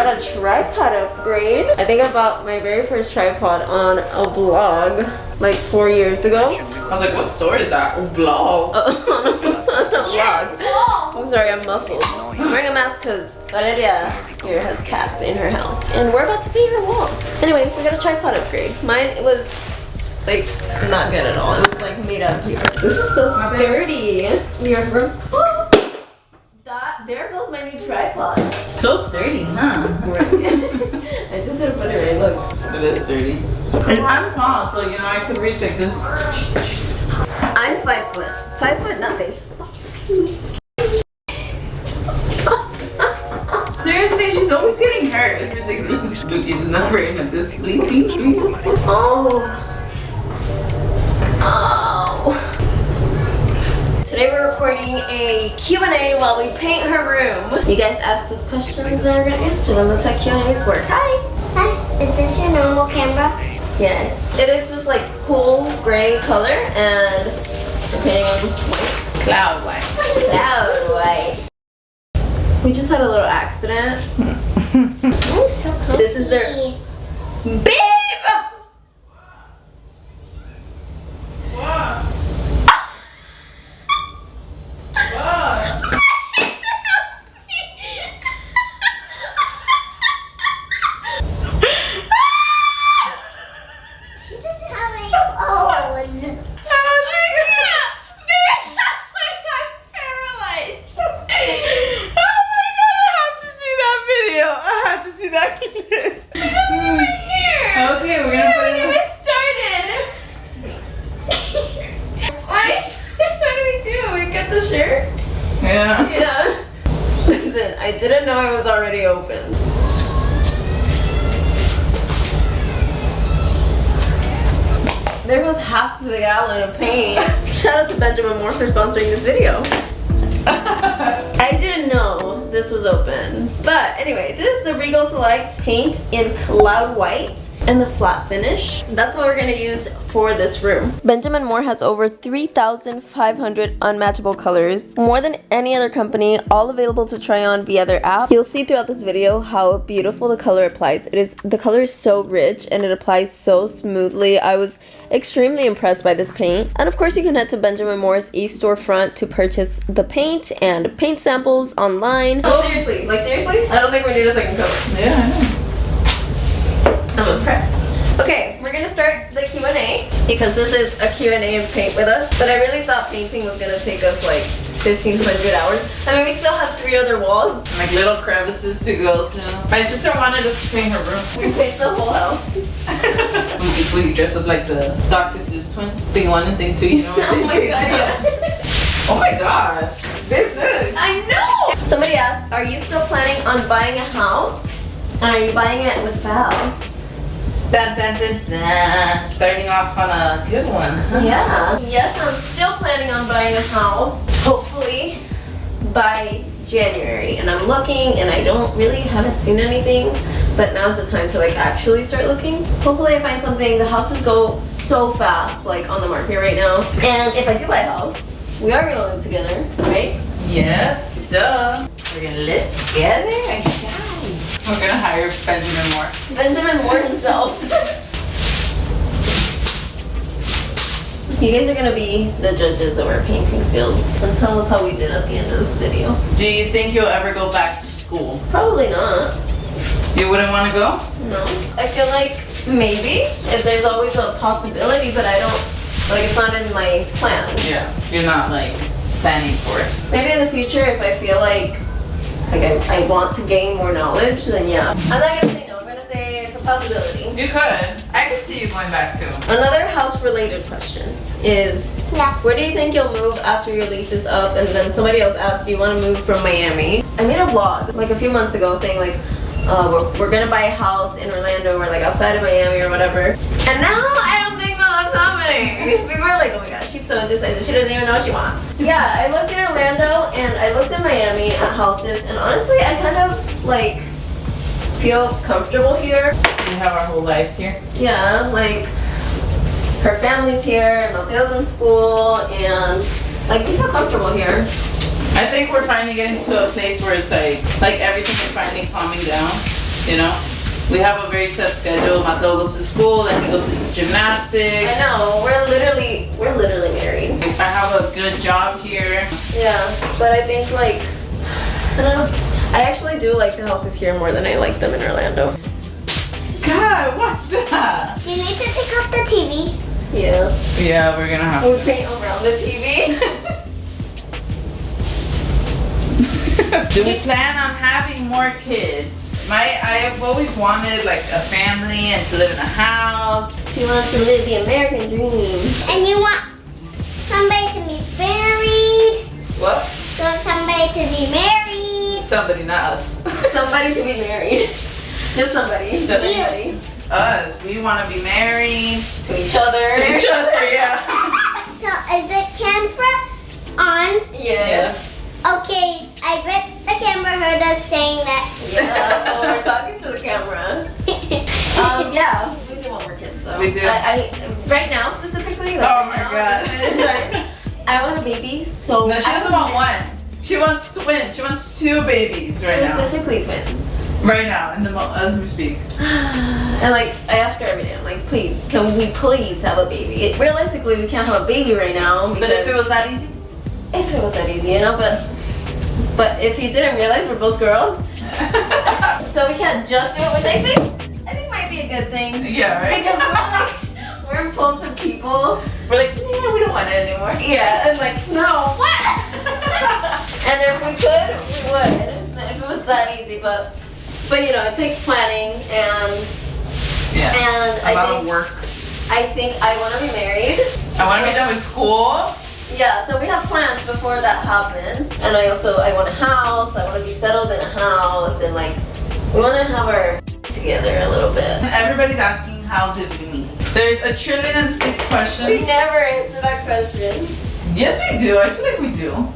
got a tripod upgrade. I think I bought my very first tripod on a blog like 4 years ago. I was like, what store is that? A blog. On a blog. I'm sorry, I'm muffled. I'm wearing a mask because Valeria here has cats in her house. And we're about to paint her walls. Anyway, we got a tripod upgrade. Mine was like not good at all. It was like made out of paper. This is so sturdy. Your room's there goes my new tripod. So sturdy, huh? Right. I just didn't put it right. Look. It is sturdy. And I'm tall, so you know I could reach like this. I'm 5 foot. 5 foot nothing. Seriously, she's always getting hurt. It's ridiculous. Lookie's in the frame of this. Bleep, bleep, bleep. Oh. Oh. Today we're recording a Q&A while we paint her room. You guys asked us questions and we're gonna answer them. That's how Q&As work. Hi. Hi. Is this your normal camera? Yes. It is this like cool gray color and we're painting on white. Cloud white. Cloud white. We just had a little accident. Oh, so cool. This is their babe. She doesn't have any clothes. Okay, we're gonna put it in. What do we do? We cut the shirt? Yeah. Yeah. Listen, I didn't know it was already open. There was half the gallon of paint. Shout out to Benjamin Moore for sponsoring this video. I didn't know this was open. But anyway, this is the Regal Select paint in Cloud White and the flat finish. That's what we're gonna use for this room. Benjamin Moore has over 3,500 unmatchable colors, more than any other company, all available to try on via their app. You'll see throughout this video how beautiful the color applies. The color is so rich and it applies so smoothly. I was extremely impressed by this paint. And of course you can head to Benjamin Moore's e-storefront to purchase the paint and paint samples online. Oh, seriously? Like seriously? I don't think we need a second coat. Yeah, I know. I'm impressed. Okay, we're gonna start the Q&A because this is a Q&A and paint with us. But I really thought painting was gonna take us like 1,500 hours. I mean, we still have 3 other walls. Like little crevices to go to. My sister wanted us to paint her room. We paint the whole house. we dress up like the Dr. Seuss twins. Thing 1 and thing 2, you know what Oh my god, yeah. Oh my god. They're good. I know! Somebody asked, are you still planning on buying a house? And are you buying it with Val? Dun, dun, dun, dun. Starting off on a good one, huh? Yeah. Yes, I'm still planning on buying a house, hopefully by January. And I'm looking and I haven't seen anything, but now's the time to like actually start looking. Hopefully I find something. The houses go so fast like on the market right now. And if I do buy a house, we are gonna live together, right? Yes, duh. We're gonna live together? I shall. We're gonna hire Benjamin Moore. Benjamin Moore himself. You guys are gonna be the judges of our painting skills and tell us how we did at the end of this video. Do you think you'll ever go back to school? Probably not. You wouldn't want to go? No. I feel like maybe if there's always a possibility, but I don't like it's not in my plans. Yeah, you're not like planning for it. Maybe in the future if I feel like I want to gain more knowledge, then yeah. I'm not gonna say no, I'm gonna say it's a possibility. You could. I could see you going back too. Another house related question is, where do you think you'll move after your lease is up? And then somebody else asked, do you want to move from Miami? I made a vlog like a few months ago saying like, we're gonna buy a house in Orlando or like outside of Miami or whatever. And now I don't think that's happening. People are like, oh my gosh, she's so indecisive. She doesn't even know what she wants. Yeah, I looked in Orlando and I looked in Miami at houses, and honestly, I kind of like feel comfortable here. We have our whole lives here. Yeah, like her family's here, Mateo's in school, and like we feel comfortable here. I think we're finally getting to a place where it's like everything is finally calming down. you know? We have a very set schedule. Mateo goes to school, then he goes to gymnastics. I know, we're literally married. I have a good job here. Yeah, but I think like, I don't know. I actually do like the houses here more than I like them in Orlando. God, watch that. Do you need to take off the TV? Yeah. Yeah, we're gonna have We paint around the TV. Do we plan on having more kids? I've always wanted like a family and to live in a house. She wants to live the American dream. And you want somebody to be married? What? You want somebody to be married? Somebody, not us. Somebody to be married. Just somebody. Just You. anybody. Us. We want to be married To each other. to each other. Yeah. So is the camera on? Yes. Okay, I bet the camera heard us saying that. Yeah. Well, we're talking to the camera. Yeah, we do want more kids though. We do. I right now specifically. Like, Oh right my now, God. I want a baby so. No, she doesn't want one. She wants twins. She wants 2 babies right now. Specifically twins. Right now, as we speak. And like I ask her every day, I'm like, please, can we please have a baby? Realistically, we can't have a baby right now. But if it was that easy? If it was that easy, you know, but if you didn't realize we're both girls, so we can't just do it, which I think might be a good thing. Yeah, right? Because we're impulsive people. We're like, yeah, we don't want it anymore. Yeah, and like, no, what? And if we could, we would. If it was that easy, but you know, it takes planning and Yeah. and A lot of work. I think I want to be married. I want to be done with school. Yeah, so we have plans before that happens. And I want a house. I want to be settled in a house. And like, we want to have our together a little bit. Everybody's asking, how did we meet? There's 1,000,006 questions. We never answer that question. Yes, we do. I feel like we do.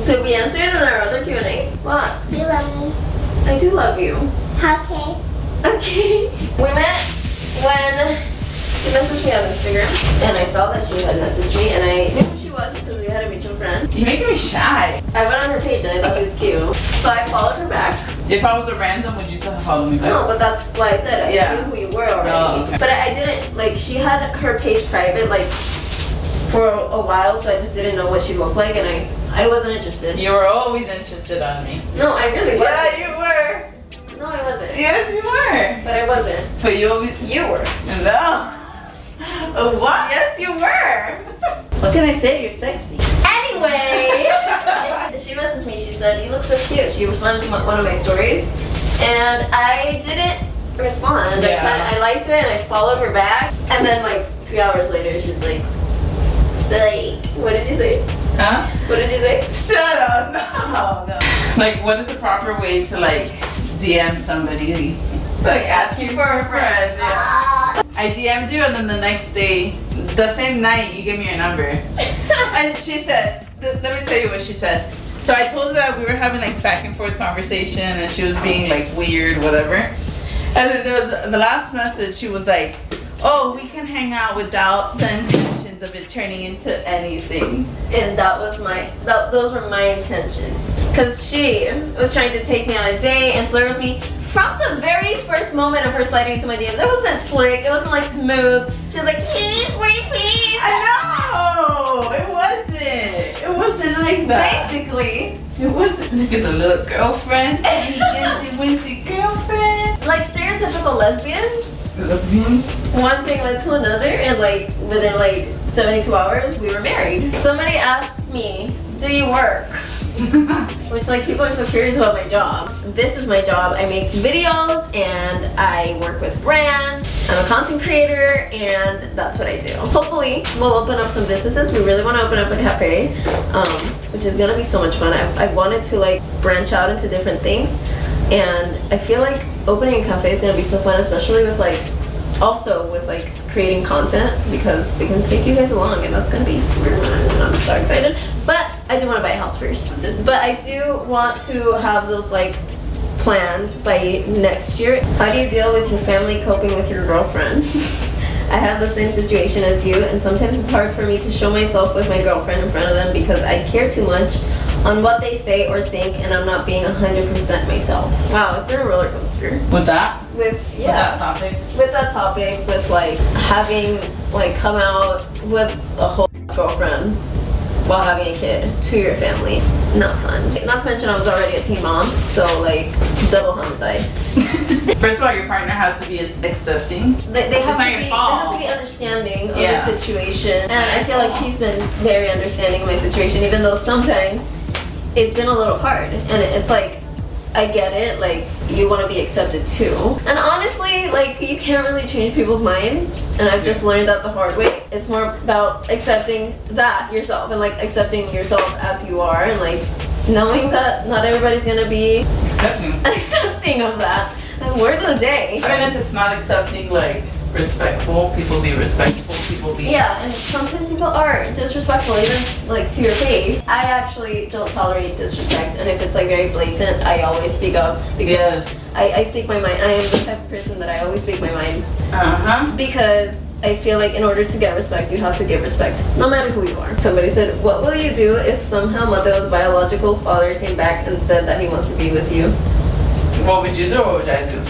Did we answer it in our other Q&A? What? You love me. I do love you. Okay. Okay. We met when she messaged me on Instagram. And I saw that she had messaged me. And I knew who she was because we had a mutual friend. You're making me shy. I went on her page and I thought she was cute. So I followed her back. If I was a random, would you still have followed me back? No, but that's why I said I Yeah. knew who you were already. Oh, okay. But I didn't, like, she had her page private, like, for a while, so I just didn't know what she looked like, and I wasn't interested. You were always interested on me. No, I really wasn't. Yeah, you were. No, I wasn't. Yes, you were. But I wasn't. But you always. You were. No. What? Yes, you were. What can I say? You're sexy. Anyway, she messaged me, she said, you look so cute. She responded to one of my stories, and I didn't respond. Yeah. I liked it, and I followed her back, and then, like, a few hours later, she's like, say, what did you say? Huh? What did you say? Shut up. No. Like, what is the proper way to, like, DM somebody? It's like asking for a friend. Yeah. I DM'd you, and then the next day, the same night, you gave me your number. And she said, let me tell you what she said. So I told her that we were having like back and forth conversation and she was being like weird, whatever. And then there was the last message, she was like, oh, we can hang out without the intentions of it turning into anything. And that was those were my intentions. Because she was trying to take me on a date and flirt with me from the very first moment of her sliding into my DMs. It wasn't slick, it wasn't like smooth. She was like, please, pretty please. I know! It wasn't like that. Basically. It wasn't. Look at the little girlfriend. Insy wincy girlfriend. Like stereotypical lesbians. Lesbians. One thing led to another, and like within like 72 hours, we were married. Somebody asked me, do you work? Which, like, people are so curious about my job. This is my job. I make videos and I work with brands. I'm a content creator and that's what I do. Hopefully we'll open up some businesses. We really want to open up a cafe, which is gonna be so much fun. I wanted to like branch out into different things, and I feel like opening a cafe is gonna be so fun, especially with like creating content, because we can take you guys along, and that's gonna be super fun, and I'm so excited. But I do want to buy a house first. But I do want to have those like plans by next year. How do you deal with your family coping with your girlfriend? I have the same situation as you, and sometimes it's hard for me to show myself with my girlfriend in front of them because I care too much on what they say or think, and I'm not being 100% myself. Wow, it's been a roller coaster. With that? With that topic? With that topic, with like having like come out with a whole girlfriend while having a kid to your family. Not fun. Not to mention I was already a teen mom, so like double homicide. First of all, your partner has to be accepting. They have It's not to your be. fault. They have to be understanding of Yeah. the situation, and I feel like she's been very understanding of my situation, even though sometimes it's been a little hard. And it's like, I get it. Like you want to be accepted too, and honestly, like you can't really change people's minds. And I've just learned that the hard way. It's more about accepting that yourself and like accepting yourself as you are, and like knowing that not everybody's gonna be accepting of that. And word of the day. I mean, if it's not accepting, like respectful, people be respectful, people be. Yeah, and sometimes people are disrespectful, even like to your face. I actually don't tolerate disrespect, and if it's like very blatant, I always speak up because Yes. I speak my mind. I am the type of person that I always speak my mind because I feel like in order to get respect, you have to give respect, no matter who you are. Somebody said, "What will you do if somehow Mateo's biological father came back and said that he wants to be with you?" What would you do or what would I do?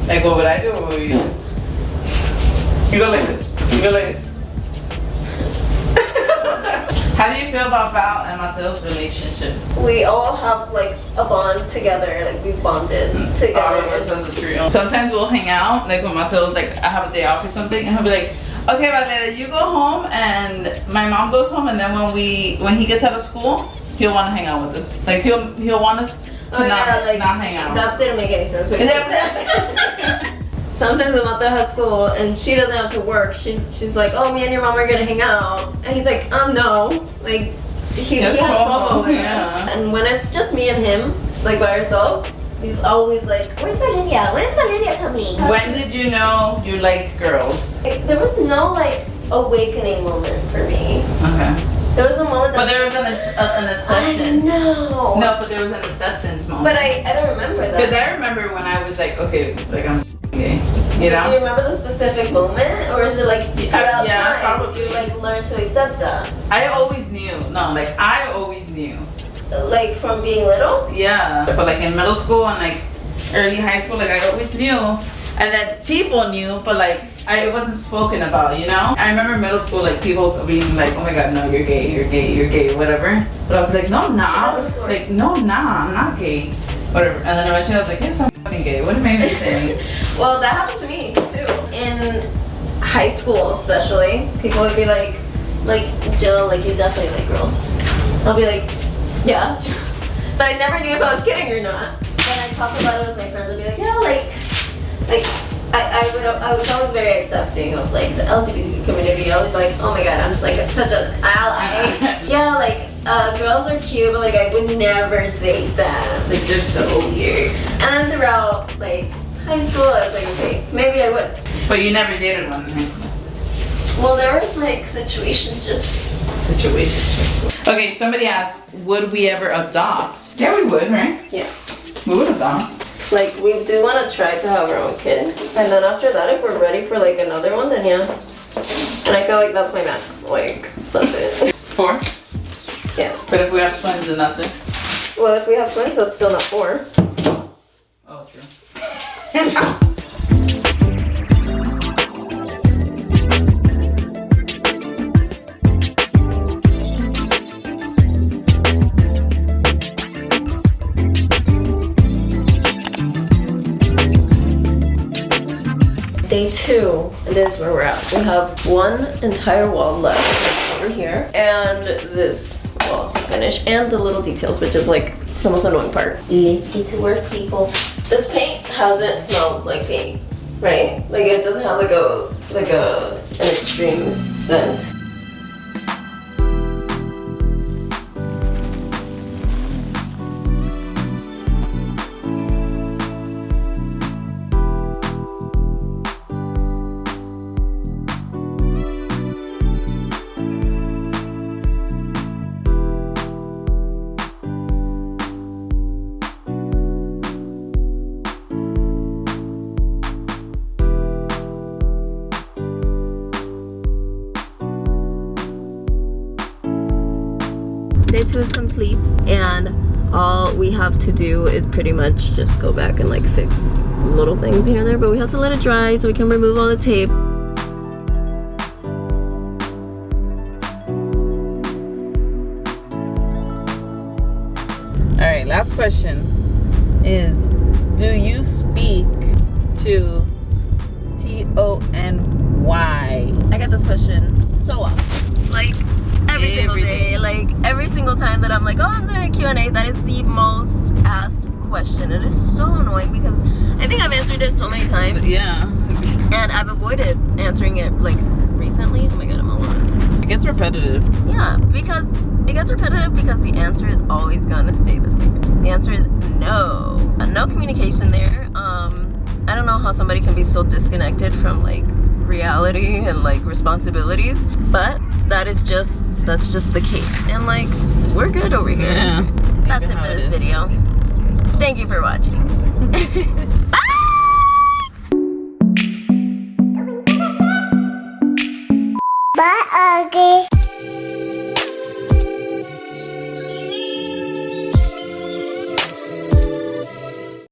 Like, what would I do or what would you do? You go like this. You go like this. How do you feel about Val and Mateo's relationship? We all have like a bond together, like we've bonded together. All of us as a trio. Sometimes we'll hang out, like when Mateo's like, I have a day off or something, and he'll be like, okay, Valeria, you go home, and my mom goes home, and then when he gets out of school, he'll want to hang out with us. Like he'll want us to not hang out. That didn't make any sense. Sometimes when Mateo has school and she doesn't have to work, she's like, oh, me and your mom are gonna hang out, and he's like, no, like he has FOMO with us. And when it's just me and him, like by ourselves, he's always like, where's Valeria? When is Valeria coming? When did you know you liked girls? There was no like awakening moment for me. Okay. There was a moment that. But there was an acceptance. No. No, but there was an acceptance moment. But I don't remember that. Because I remember when I was like, okay, like I'm gay. You know? Do you remember the specific moment, or is it like throughout yeah, time probably. you like learn to accept that? I always knew. No, like I always knew. Like from being little? Yeah. But like in middle school and like early high school, like I always knew. And then people knew, but like it wasn't spoken about, you know? I remember middle school, like people being like, oh my god, no, you're gay, you're gay, you're gay, whatever. But I was like, no, I'm not. Like, no, I'm not gay. Whatever. And then eventually I was like, yes, I'm fucking gay. What am I even saying? Well, that happened to me too. In high school especially, people would be like, Jill, like you definitely like girls. I'll be like, yeah. But I never knew if I was kidding or not. When I talk about it with my friends, I'd be like, yeah, like I was always very accepting of like the LGBT community. I was like, oh my god, I'm like such an ally. Yeah, like girls are cute, but like I would never date them. Like they're so weird. And then throughout like high school, I was like, okay, maybe I would. But you never dated one in high school. Well, there was like situationships. Okay, somebody asked, would we ever adopt? Yeah, we would, right? Yeah. We would adopt. Like we do want to try to have our own kid, and then after that, if we're ready for like another one, then yeah. And I feel like that's my max. Like that's it. 4? Yeah. But if we have twins, then that's it. Well, if we have twins, that's still not 4. Oh, true. Day 2, and this is where we're at. We have one entire wall left over here, and this wall to finish, and the little details, which is like the most annoying part. Let's get to work, people. This paint hasn't smelled like paint, right? Like it doesn't have like an extreme scent. day 2 is complete, and all we have to do is pretty much just go back and like fix little things here and there, but we have to let it dry so we can remove all the tape. All right, last question is, do you speak to Tony? I get this question so often, like every single day, like every single time that I'm like, oh, I'm doing a Q&A, that is the most asked question. It is so annoying because I think I've answered it so many times. Yeah. And I've avoided answering it like recently. Oh my god, I'm all over the place. It gets repetitive. Yeah, because it gets repetitive because the answer is always gonna stay the same. The answer is no. No communication there. I don't know how somebody can be so disconnected from like reality and like responsibilities, but that's just the case. And like, we're good over here. Yeah. That's it for this video. Thank you for watching. Bye! Bye, Augie.